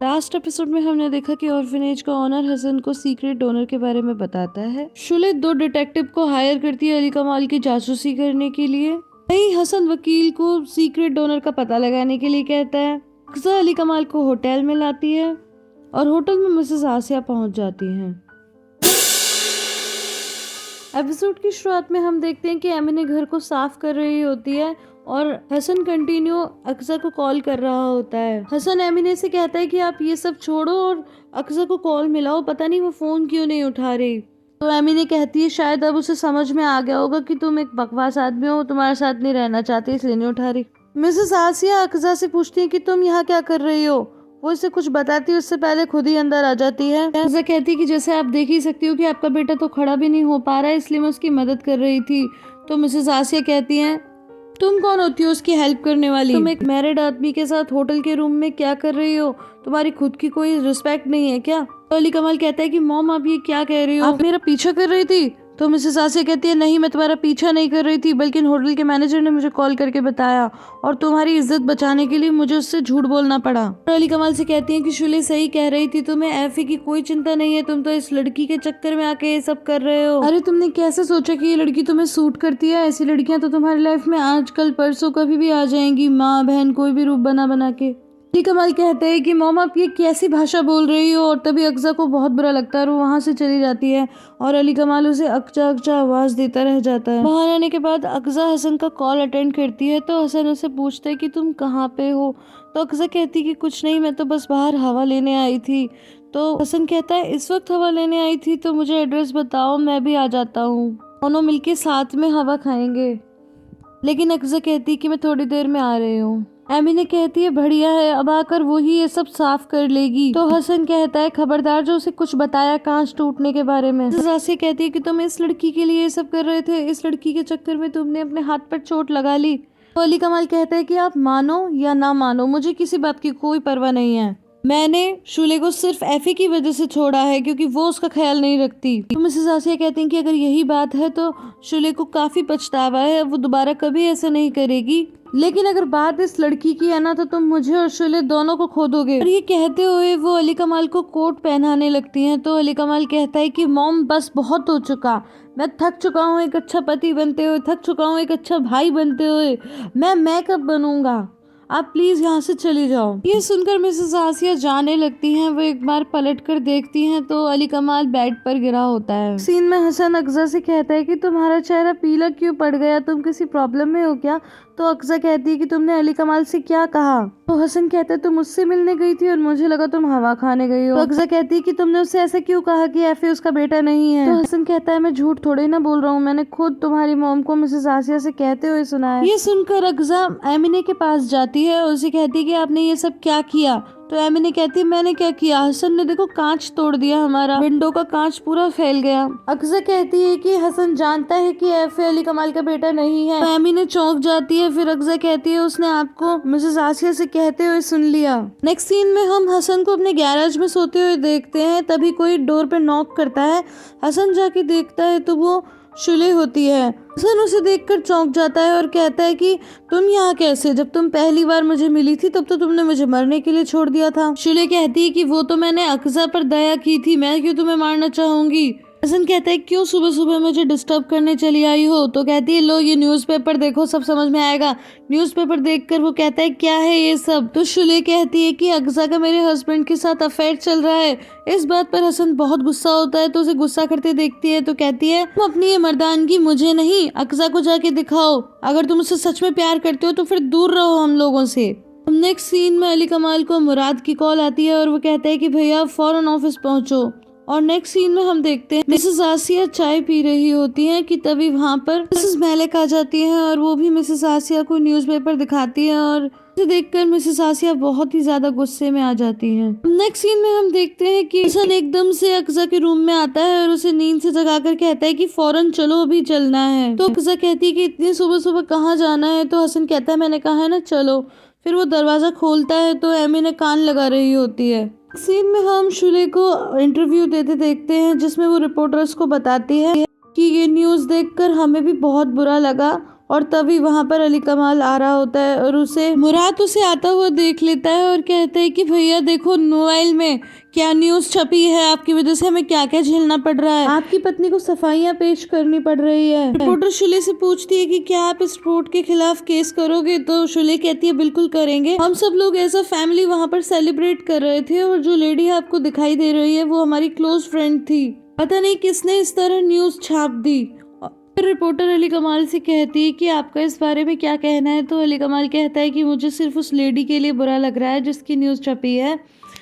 Last episode में हमने देखा कि ऑर्फनेज का ऑनर हसन को सीक्रेट डोनर के बारे में बताता है। शुले 2 डिटेक्टिव को हायर करती है अली कमाल की जासूसी करने के लिए। वहीं हसन वकील को सीक्रेट डोनर का पता लगाने के लिए कहता है। अक्सा अली कमाल को होटल में लाती है और होटल में मिसेस आसिया पहुंच जाती हैं। एपिसोड की शुरुआत में हम देखते हैं कि एमिने घर को साफ कर रही होती है और हसन कंटिन्यू अक्सा को कॉल कर रहा होता है। हसन एमिने से कहता है कि आप ये सब छोड़ो और अक्सा को कॉल मिलाओ, पता नहीं वो फोन क्यों नहीं उठा रही। तो एमिने कहती है शायद अब उसे समझ में आ गया होगा कि तुम एक बकवास आदमी हो, तुम्हारे साथ नहीं रहना चाहती इसलिए नहीं उठा रही। मिसेस आसिया अक्सा से पूछती है कि तुम यहाँ क्या कर रही हो। वो इसे कुछ बताती है उससे पहले खुद ही अंदर आ जाती है। अक्सा कहती है कि जैसे आप देख ही सकती हो कि आपका बेटा तो खड़ा भी नहीं हो पा रहा है, इसलिए मैं उसकी मदद कर रही थी। तो मिसेस आसिया कहती हैं तुम कौन होती हो उसकी हेल्प करने वाली? तुम एक मैरिड आदमी के साथ होटल के रूम में क्या कर रही हो? तुम्हारी खुद की कोई रिस्पेक्ट नहीं है क्या? तो अली कमाल कहता है कि मॉम आप ये क्या कह रही हो, आप मेरा पीछा कर रही थी? तो मिसेस आसिया कहती है नहीं मैं तुम्हारा पीछा नहीं कर रही थी, बल्कि होटल के मैनेजर ने मुझे कॉल करके बताया और तुम्हारी इज्जत बचाने के लिए मुझे उससे झूठ बोलना पड़ा। और अली कमाल से कहती है कि शुले सही कह रही थी, तुम्हें एफए की कोई चिंता नहीं है, तुम तो इस लड़की के चक्कर में आके ये सब कर रहे हो। अरे तुमने कैसे सोचा कि ये लड़की तुम्हें सूट करती है? ऐसी लड़कियां तो तुम्हारी लाइफ में आजकल परसों कभी भी आ जाएंगी, माँ बहन कोई भी रूप बना बना के। अली कमाल कहते हैं कि मॉम आप ये कैसी भाषा बोल रही हो, और तभी अक्सा को बहुत बुरा लगता है और वो वहाँ से चली जाती है और अली कमाल उसे अक्सा अक्सा आवाज देता रह जाता है। बाहर आने के बाद अक्सा हसन का कॉल अटेंड करती है तो हसन उसे पूछता है कि तुम कहाँ पे हो। तो अक्सा कहती है कि कुछ नहीं, मैं तो बस बाहर हवा लेने आई थी। तो हसन कहता है इस वक्त हवा लेने आई थी तो मुझे एड्रेस बताओ, मैं भी आ जाता हूँ, दोनों मिलके साथ में हवा खाएंगे। लेकिन अक्सा कहती है कि मैं थोड़ी देर में आ रही हूँ। एमिने कहती है बढ़िया है, अब आकर वही ये सब साफ कर लेगी। तो हसन कहता है खबरदार जो उसे कुछ बताया कांच टूटने के बारे में। आसिया कहती है कि तुम इस लड़की के लिए ये सब कर रहे थे, इस लड़की के चक्कर में तुमने अपने हाथ पर चोट लगा ली। तो अली कमाल कहता है कि आप मानो या ना मानो मुझे किसी बात की कोई परवाह नहीं है, मैंने शुले को सिर्फ एफए की वजह से छोड़ा है क्योंकि वो उसका ख्याल नहीं रखती। तो मिसेस आसिया कहती हैं कि अगर यही बात है तो शुले को काफी पछतावा है, वो दोबारा कभी ऐसा नहीं करेगी। लेकिन अगर बात इस लड़की की है ना तो तुम मुझे और शुले दोनों को खो दोगे। और ये कहते हुए वो अली कमाल को कोट पहनाने लगती हैं। तो अली कमाल कहता है कि मॉम बस बहुत हो चुका, मैं थक चुका हूँ एक अच्छा पति बनते हुए, थक चुका हूँ एक अच्छा भाई बनते हुए, मैं कब बनूंगा, आप प्लीज यहाँ से चली जाओ। ये सुनकर मिसेस आसिया जाने लगती हैं। वो एक बार पलट कर देखती हैं तो अली कमाल बेड पर गिरा होता है। सीन में हसन अक्सा से कहता है कि तुम्हारा चेहरा पीला क्यों पड़ गया, तुम किसी प्रॉब्लम में हो क्या? तो अक्सा कहती है कि तुमने अली कमाल से क्या कहा? तो हसन कहता है तुम मुझसे मिलने गई थी और मुझे लगा तुम हवा खाने गई हो। तो अक्सा कहती है कि तुमने उससे ऐसा क्यों कहा कि एफए उसका बेटा नहीं है? तो हसन कहता है मैं झूठ थोड़ी ना बोल रहा हूँ, मैंने खुद तुम्हारी मॉम को मिसेस आसिया से कहते हुए सुना है। ये सुनकर अक्सा एमिने के पास जाती है और उसे कहती है कि आपने ये सब क्या किया? तो एमिने कहती है मैंने क्या किया, हसन ने देखो कांच तोड़ दिया, हमारा विंडो का कांच पूरा फैल गया। अक्सा कहती है कि हसन जानता है कि एफए अली कमाल का बेटा नहीं है। तो एमिने चौंक जाती है। फिर अक्सा कहती है उसने आपको मिसेस आसिया से कहते हुए सुन लिया। नेक्स्ट सीन में हम हसन को अपने गैराज में सोते हुए देखते हैं। तभी कोई डोर पे नॉक करता है। हसन जाके देखता है तो वो शुले होती है। हसन उसे देखकर चौंक जाता है और कहता है कि तुम यहाँ कैसे, जब तुम पहली बार मुझे मिली थी तब तो तुमने मुझे मरने के लिए छोड़ दिया था। शुले कहती है कि वो तो मैंने अक्सा पर दया की थी, मैं क्यों तुम्हें मारना चाहूंगी। हसन कहता है क्यों सुबह सुबह मुझे डिस्टर्ब करने चली आई हो? तो कहती है लो ये न्यूज़पेपर देखो, सब समझ में आएगा। न्यूज़पेपर देखकर वो कहता है क्या है ये सब? तो शुले कहती है कि अक्सा का मेरे हस्बैंड के साथ अफेयर चल रहा है। इस बात पर हसन बहुत गुस्सा होता है तो उसे गुस्सा करते देखती है। तो कहती है तुम अपनी ये मर्दानगी मुझे नहीं अक्सा को जाके दिखाओ, अगर तुम उससे सच में प्यार करते हो तो फिर दूर रहो हम लोगों से। नेक्स्ट सीन में अली कमाल को मुराद की कॉल आती है और वो कहता है कि भैया फौरन ऑफिस पहुंचो। और नेक्स्ट सीन में हम देखते हैं मिसेस आसिया चाय पी रही होती हैं कि तभी वहाँ पर मिसेस मेलेक आ जाती हैं और वो भी मिसेस आसिया को न्यूज़पेपर दिखाती है और इसे देखकर मिसेस आसिया बहुत ही ज्यादा गुस्से में आ जाती हैं। नेक्स्ट सीन में हम देखते हैं कि हसन एकदम से अक्सा के रूम में आता है और उसे नींद से जगाकर कहता है कि फौरन चलो, अभी चलना है। तो अक्सा कहती है कि इतनी सुबह सुबह कहाँ जाना है? तो हसन कहता है मैंने कहा है ना चलो। फिर वो दरवाजा खोलता है तो एमिने कान लगा रही होती है। सीन में हम शुले को इंटरव्यू देते देखते हैं जिसमें वो रिपोर्टर्स को बताती है कि ये न्यूज़ देखकर हमें भी बहुत बुरा लगा और तभी वहाँ पर अली कमाल आ रहा होता है और मुराद उसे आता हुआ देख लेता है और कहता है कि भैया देखो मोबाइल में क्या न्यूज़ छपी है, आपकी वजह से हमें क्या क्या झेलना पड़ रहा है, आपकी पत्नी को सफाइयाँ पेश करनी पड़ रही है। रिपोर्टर शुले से पूछती है कि क्या आप इस रिपोर्ट के खिलाफ केस करोगे, तो शुले कहती है बिल्कुल करेंगे, हम सब लोग एज अ फैमिली वहाँ पर सेलिब्रेट कर रहे थे और जो लेडी आपको दिखाई दे रही है वो हमारी क्लोज फ्रेंड थी, पता नहीं किसने इस तरह न्यूज़ छाप दी। फिर रिपोर्टर अली कमाल से कहती है कि आपका इस बारे में क्या कहना है, तो अली कमाल कहता है कि मुझे सिर्फ उस लेडी के लिए बुरा लग रहा है जिसकी न्यूज़ छपी है,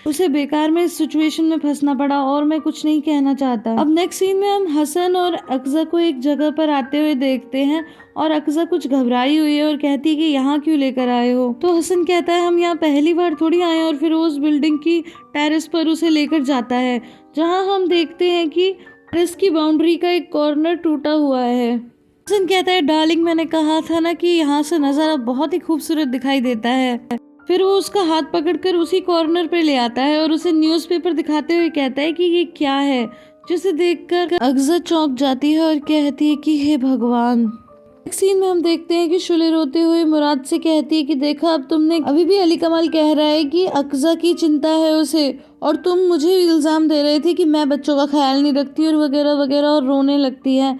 उसे बेकार में इस सिचुएशन में फंसना पड़ा और मैं कुछ नहीं कहना चाहता। अब नेक्स्ट सीन में हम हसन और अक्जा को एक जगह पर आते हुए देखते हैं और अक्जा कुछ घबराई हुई है और कहती है कि यहाँ क्यों लेकर आए हो, तो हसन कहता है हम यहाँ पहली बार थोड़ी आए, और फिर वो उस बिल्डिंग की टेरेस पर उसे लेकर जाता है जहाँ हम देखते हैं कि टेरेस की बाउंड्री का एक कॉर्नर टूटा हुआ है। हसन कहता है डार्लिंग मैंने कहा था ना कि यहाँ से नज़ारा बहुत ही खूबसूरत दिखाई देता है। फिर वो उसका हाथ पकड़कर उसी कॉर्नर पे ले आता है और उसे न्यूज़पेपर दिखाते हुए कहता है कि ये क्या है, जिसे देखकर अक्जा चौंक जाती है और कहती है कि हे भगवान। एक सीन में हम देखते हैं कि शुले रोते हुए मुराद से कहती है कि देखा अब तुमने, अभी भी अली कमाल कह रहा है कि अक्जा की चिंता है उसे, और तुम मुझे इल्ज़ाम दे रहे थे कि मैं बच्चों का ख्याल नहीं रखती और वगैरह वगैरह, और रोने लगती है।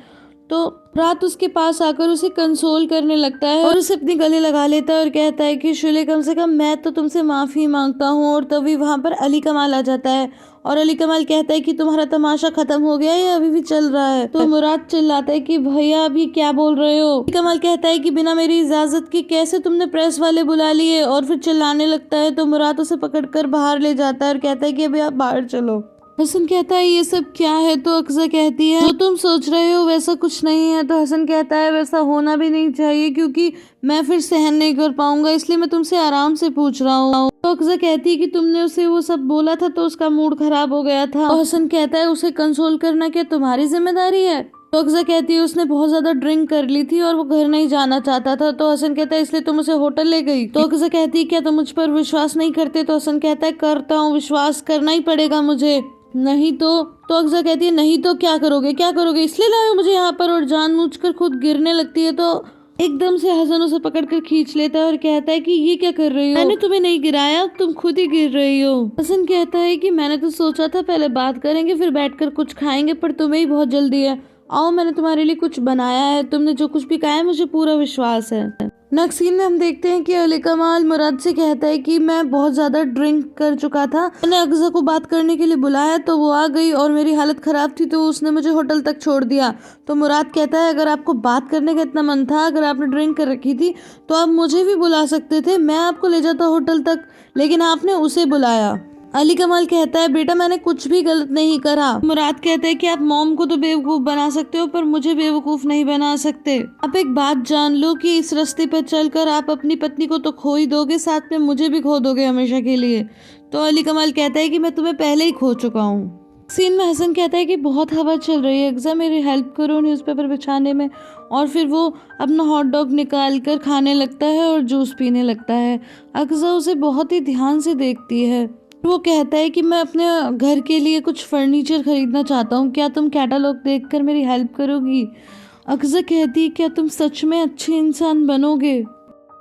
तो रात उसके पास आकर उसे कंसोल करने लगता है और उसे अपने गले लगा लेता है और कहता है कि शुले कम से कम मैं तो तुमसे माफ़ी मांगता हूँ। और तभी वहाँ पर अली कमाल आ जाता है और अली कमाल कहता है कि तुम्हारा तमाशा खत्म हो गया या अभी भी चल रहा है, तो मुराद चिल्लाता है कि भैया अभी क्या बोल रहे हो। अली कमाल कहता है कि बिना मेरी इजाज़त के कैसे तुमने प्रेस वाले बुला लिए, और फिर चिल्लाने लगता है। तो मुराद उसे पकड़कर बाहर ले जाता है और कहता है कि अभी आप बाहर चलो। हसन कहता है ये सब क्या है, तो अक्जा कहती है जो तुम सोच रहे हो वैसा कुछ नहीं है। तो हसन कहता है वैसा होना भी नहीं चाहिए क्योंकि मैं फिर सहन नहीं कर पाऊंगा, इसलिए मैं तुमसे आराम से पूछ रहा हूँ। तो अक्जा कहती है कि तुमने उसे वो सब बोला था तो उसका मूड खराब हो गया था। तो हसन कहता है उसे कंसोल करना क्या तुम्हारी जिम्मेदारी है। तो अक्जा कहती है उसने बहुत ज्यादा ड्रिंक कर ली थी और वो घर नहीं जाना चाहता था। तो हसन कहता है इसलिए तुम उसे होटल ले गई। तो अक्जा कहती है क्या तुम मुझ पर विश्वास नहीं करते। तो हसन कहता है करता हूँ, विश्वास करना ही पड़ेगा मुझे, नहीं तो अक्जा कहती है नहीं तो क्या करोगे, क्या करोगे, इसलिए लाए हो मुझे यहाँ पर। और जानबूझकर खुद गिरने लगती है। तो एकदम से हसन उसे पकड़कर खींच लेता है और कहता है कि ये क्या कर रही हो, मैंने तुम्हें नहीं गिराया, तुम खुद ही गिर रही हो। हसन कहता है कि मैंने तो सोचा था पहले बात करेंगे फिर बैठकर कुछ खाएंगे, पर तुम्हें ही बहुत जल्दी है। आओ मैंने तुम्हारे लिए कुछ बनाया है, तुमने जो कुछ भी कहा है मुझे पूरा विश्वास है। नेक्स्ट सीन में हम देखते हैं कि अली कमाल मुराद से कहता है कि मैं बहुत ज़्यादा ड्रिंक कर चुका था, मैंने अक्जा को बात करने के लिए बुलाया तो वो आ गई और मेरी हालत ख़राब थी तो उसने मुझे होटल तक छोड़ दिया। तो मुराद कहता है अगर आपको बात करने का इतना मन था, अगर आपने ड्रिंक कर रखी थी तो आप मुझे भी बुला सकते थे, मैं आपको ले जाता होटल तक, लेकिन आपने उसे बुलाया। अली कमाल कहता है बेटा मैंने कुछ भी गलत नहीं करा। मुराद कहता है कि आप मॉम को तो बेवकूफ़ बना सकते हो पर मुझे बेवकूफ़ नहीं बना सकते। आप एक बात जान लो कि इस रास्ते पर चलकर आप अपनी पत्नी को तो खो ही दोगे, साथ में मुझे भी खो दोगे हमेशा के लिए। तो अली कमाल कहता है कि मैं तुम्हें पहले ही खो चुका हूँ। सीन में हसन कहता है कि बहुत हवा चल रही है, अक्जा मेरी हेल्प करो न्यूज़पेपर बिछाने में। और फिर वो अपना हॉट डॉग निकाल कर खाने लगता है और जूस पीने लगता है। अक्जा उसे बहुत ही ध्यान से देखती है। वो कहता है कि मैं अपने घर के लिए कुछ फर्नीचर खरीदना चाहता हूँ, क्या तुम कैटलॉग देखकर मेरी हेल्प करोगी। अक्जा कहती है क्या तुम सच में अच्छे इंसान बनोगे।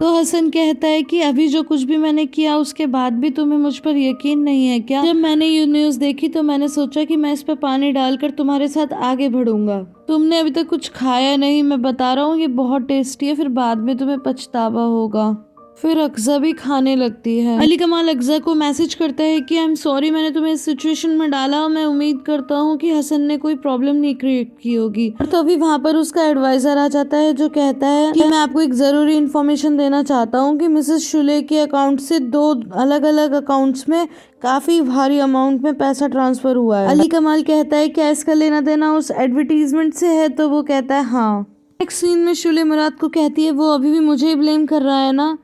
तो हसन कहता है कि अभी जो कुछ भी मैंने किया उसके बाद भी तुम्हें मुझ पर यकीन नहीं है क्या। जब मैंने ये न्यूज़ देखी तो मैंने सोचा कि मैं इस पर पानी डालकर तुम्हारे साथ आगे बढ़ूंगा। तुमने अभी तक कुछ खाया नहीं, मैं बता रहा हूँ ये बहुत टेस्टी है, फिर बाद में तुम्हें पछतावा होगा। फिर अक्जा भी खाने लगती है। अली कमाल अक्जा को मैसेज करता है कि आई एम सॉरी मैंने तुम्हें इस सिचुएशन में डाला, मैं उम्मीद करता हूँ कि हसन ने कोई प्रॉब्लम नहीं क्रिएट की होगी। और तभी वहाँ पर उसका एडवाइजर आ जाता है जो कहता है कि मैं आपको एक ज़रूरी इन्फॉर्मेशन देना चाहता हूँ कि मिसेस शुले के अकाउंट से 2 अलग अलग अकाउंट्स में काफ़ी भारी अमाउंट में पैसा ट्रांसफ़र हुआ है। अली कमाल कहता है क्या इसका लेना देना उस एडवर्टीजमेंट से है। तो वो कहता है हाँ। नेक्स्ट सीन में शुले मुराद को कहती है वो अभी भी मुझे ही ब्लेम कर रहा है ना।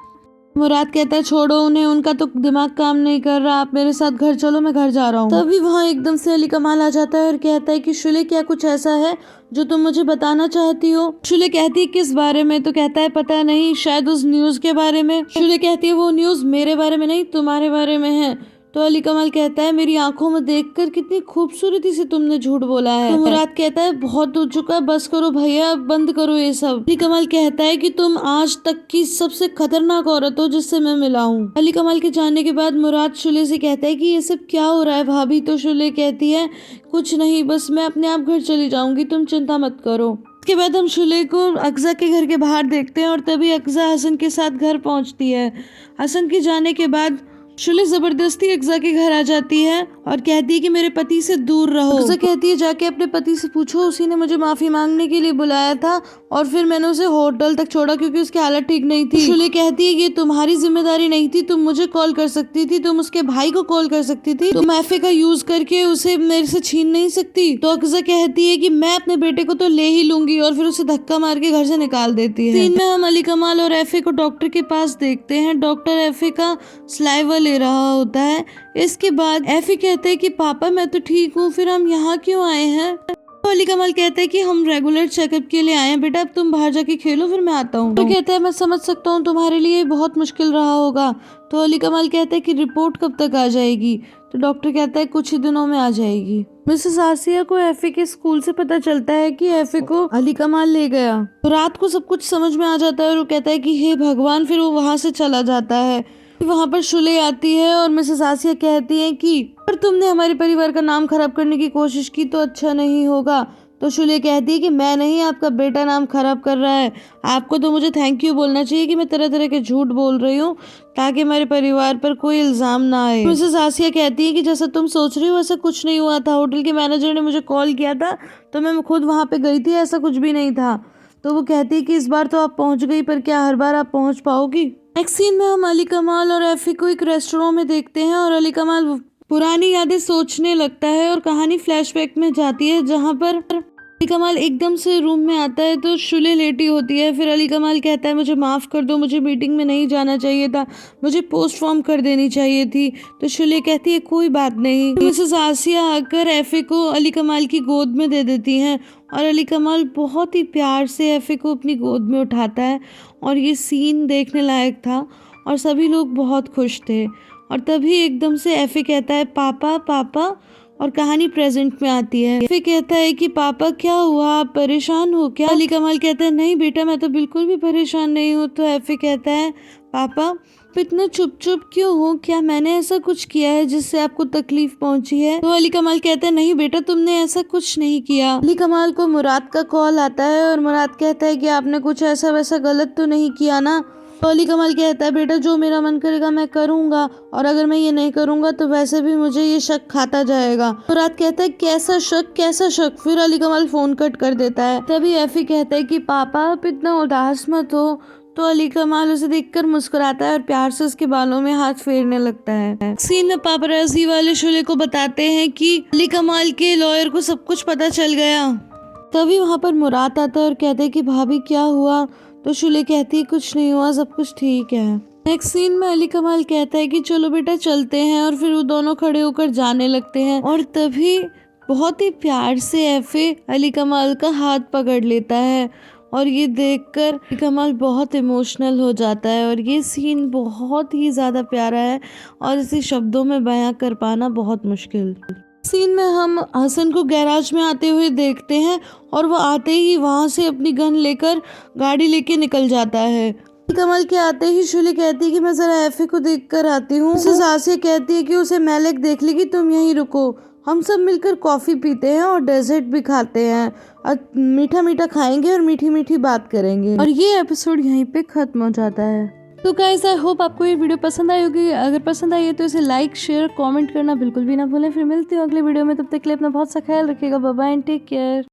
मुराद कहता है छोड़ो उन्हें, उनका तो दिमाग काम नहीं कर रहा, आप मेरे साथ घर चलो मैं घर जा रहा हूँ। तभी वहाँ एकदम से अली कमाल आ जाता है और कहता है कि शुले क्या कुछ ऐसा है जो तुम मुझे बताना चाहती हो। शुले कहती है किस बारे में। तो कहता है पता नहीं, शायद उस न्यूज़ के बारे में। शुले कहती है वो न्यूज़ मेरे बारे में नहीं तुम्हारे बारे में है। तो अली कमाल कहता है मेरी आंखों में देखकर कितनी खूबसूरती से तुमने झूठ बोला है। तो मुराद कहता है बहुत हो चुका, बस करो भैया, बंद करो ये सब। अली कमाल कहता है कि तुम आज तक की सबसे खतरनाक औरत हो जिससे मैं मिला हूँ। अली कमाल के जाने के बाद मुराद शुले से कहता है कि ये सब क्या हो रहा है भाभी। तो शुले कहती है कुछ नहीं, बस मैं अपने आप घर चली जाऊंगी, तुम चिंता मत करो। इसके बाद हम शुले को अक्सा के घर के बाहर देखते हैं और तभी अक्सा हसन के साथ घर पहुंचती है। हसन के जाने के बाद शुले जबरदस्ती अक्सा के घर आ जाती है और कहती है कि मेरे पति से दूर रहो। अक्सा कहती है जाके अपने पति से पूछो, उसी ने मुझे माफी मांगने के लिए बुलाया था और फिर मैंने उसे होटल तक छोड़ा क्योंकि उसकी हालत ठीक नहीं थी। शुले कहती है ये तुम्हारी जिम्मेदारी नहीं थी, तुम मुझे कॉल कर सकती थी, तुम उसके भाई को कॉल कर सकती थी, तुम एफए का यूज करके उसे मेरे से छीन नहीं सकती। तो अक्सा कहती है कि मैं अपने बेटे को तो ले ही लूंगी और फिर उसे धक्का मार के घर से निकाल देती है। सीन में हम अली कमाल और एफए को डॉक्टर के पास देखते हैं। डॉक्टर एफए का सलाइवा ले रहा होता है। इसके बाद एफी कहते हैं कि पापा मैं तो ठीक हूँ, फिर हम यहाँ क्यों आए हैं। तो अली कमाल कहते हैं कि हम रेगुलर चेकअप के लिए आए हैं बेटा, अब तुम बाहर जाके खेलो, फिर मैं आता हूँ। तो कहता है मैं समझ सकता हूँ तुम्हारे लिए बहुत मुश्किल रहा होगा। तो अली कमाल कहते हैं कि रिपोर्ट कब तक आ जाएगी। तो डॉक्टर कहता है कुछ ही दिनों में आ जाएगी। मिसेस आसिया को एफए के स्कूल से पता चलता है कि एफए को अली कमाल ले गया। तो रात को सब कुछ समझ में आ जाता है और वो कहता है कि हे भगवान, फिर वो वहाँ से चला जाता है। वहाँ पर शुले आती है और मिसेस आसिया कहती है कि पर तुमने हमारे परिवार का नाम खराब करने की कोशिश की तो अच्छा नहीं होगा। तो शुले कहती है कि मैं नहीं, आपका बेटा नाम खराब कर रहा है, आपको तो मुझे थैंक यू बोलना चाहिए कि मैं तरह तरह के झूठ बोल रही हूँ ताकि हमारे परिवार पर कोई इल्जाम ना आए। मिसेस आसिया कहती है कि जैसा तुम सोच रही हो वैसा कुछ नहीं हुआ था, होटल के मैनेजर ने मुझे कॉल किया था तो मैं खुद वहाँ पे गई थी, ऐसा कुछ भी नहीं था। तो वो कहती है कि इस बार तो आप पहुँच गई, पर क्या हर बार आप पहुँच पाओगी। नेक्स्ट सीन में हम अली कमाल और एफी को एक रेस्टोरेंट में देखते हैं और अली कमाल पुरानी यादें सोचने लगता है और कहानी फ्लैशबैक में जाती है जहां पर अली कमाल एकदम से रूम में आता है तो शुले लेटी होती है। फिर अली कमाल कहता है मुझे माफ़ कर दो, मुझे मीटिंग में नहीं जाना चाहिए था, मुझे पोस्टपोन कर देनी चाहिए थी। तो शुले कहती है कोई बात नहीं। मिसेस आसिया आकर एफे को अली कमाल की गोद में दे देती हैं और अली कमाल बहुत ही प्यार से एफे को अपनी गोद में उठाता है और ये सीन देखने लायक था और सभी लोग बहुत खुश थे। और तभी एकदम से एफे कहता है पापा पापा और कहानी प्रेजेंट में आती है। एफे कहता है कि पापा क्या हुआ, आप परेशान हो क्या। अली कमाल कहता है नहीं बेटा, मैं तो बिल्कुल भी परेशान नहीं हूँ। तो एफे कहता है पापा इतना चुप चुप क्यों हो, क्या मैंने ऐसा कुछ किया है जिससे आपको तकलीफ पहुंची है। तो अली कमाल कहता है नहीं बेटा, तुमने ऐसा कुछ नहीं किया। अली कमाल को मुराद का कॉल आता है और मुराद कहता है कि आपने कुछ ऐसा वैसा गलत तो नहीं किया ना। तो अली कमाल कहता है बेटा जो मेरा मन करेगा मैं करूंगा और अगर मैं ये नहीं करूंगा तो वैसे भी मुझे ये शक खाता जाएगा। मुराद कहता है कैसा शक कैसा शक। फिर अली कमाल फोन कट कर देता है। तभी एफी कहता है कि पापा आप इतना उदास मत हो। तो अली कमाल उसे देखकर मुस्कुराता है और प्यार से उसके बालों में हाथ फेरने लगता है। सीन में पापराजी वाले शुले को बताते हैं कि अली कमाल के लॉयर को सब कुछ पता चल गया। तभी वहाँ पर मुराद आता है और कहते हैं कि भाभी क्या हुआ। तो शुले कहती है कुछ नहीं हुआ, सब कुछ ठीक है। नेक्स्ट सीन में अली कमाल कहता है कि चलो बेटा चलते हैं और फिर वो दोनों खड़े होकर जाने लगते हैं और तभी बहुत ही प्यार से एफे अली कमाल का हाथ पकड़ लेता है और ये देखकर अली कमाल बहुत इमोशनल हो जाता है और ये सीन बहुत ही ज़्यादा प्यारा है और इसे शब्दों में बयां कर पाना बहुत मुश्किल। सीन में हम हसन को गैराज में आते हुए देखते हैं और वो आते ही वहाँ से अपनी गन लेकर गाड़ी लेके निकल जाता है। कमल के आते ही शुली कहती है कि मैं जरा एफे को देख कर आती हूँ। मिसेस आसिया कहती है कि उसे मैलेक देख लेगी, तुम यहीं रुको। हम सब मिलकर कॉफ़ी पीते हैं और डेजर्ट भी खाते हैं और मीठा मीठा खाएंगे और मीठी मीठी बात करेंगे। और ये एपिसोड यहीं पे ख़त्म हो जाता है। तो गाइस आई होप आपको ये वीडियो पसंद आई होगी। अगर पसंद आई है तो इसे लाइक शेयर कमेंट करना बिल्कुल भी ना भूलें। फिर मिलती हूँ अगले वीडियो में, तब तक के लिए अपना बहुत सा ख्याल रखिएगा। Bye bye and take care.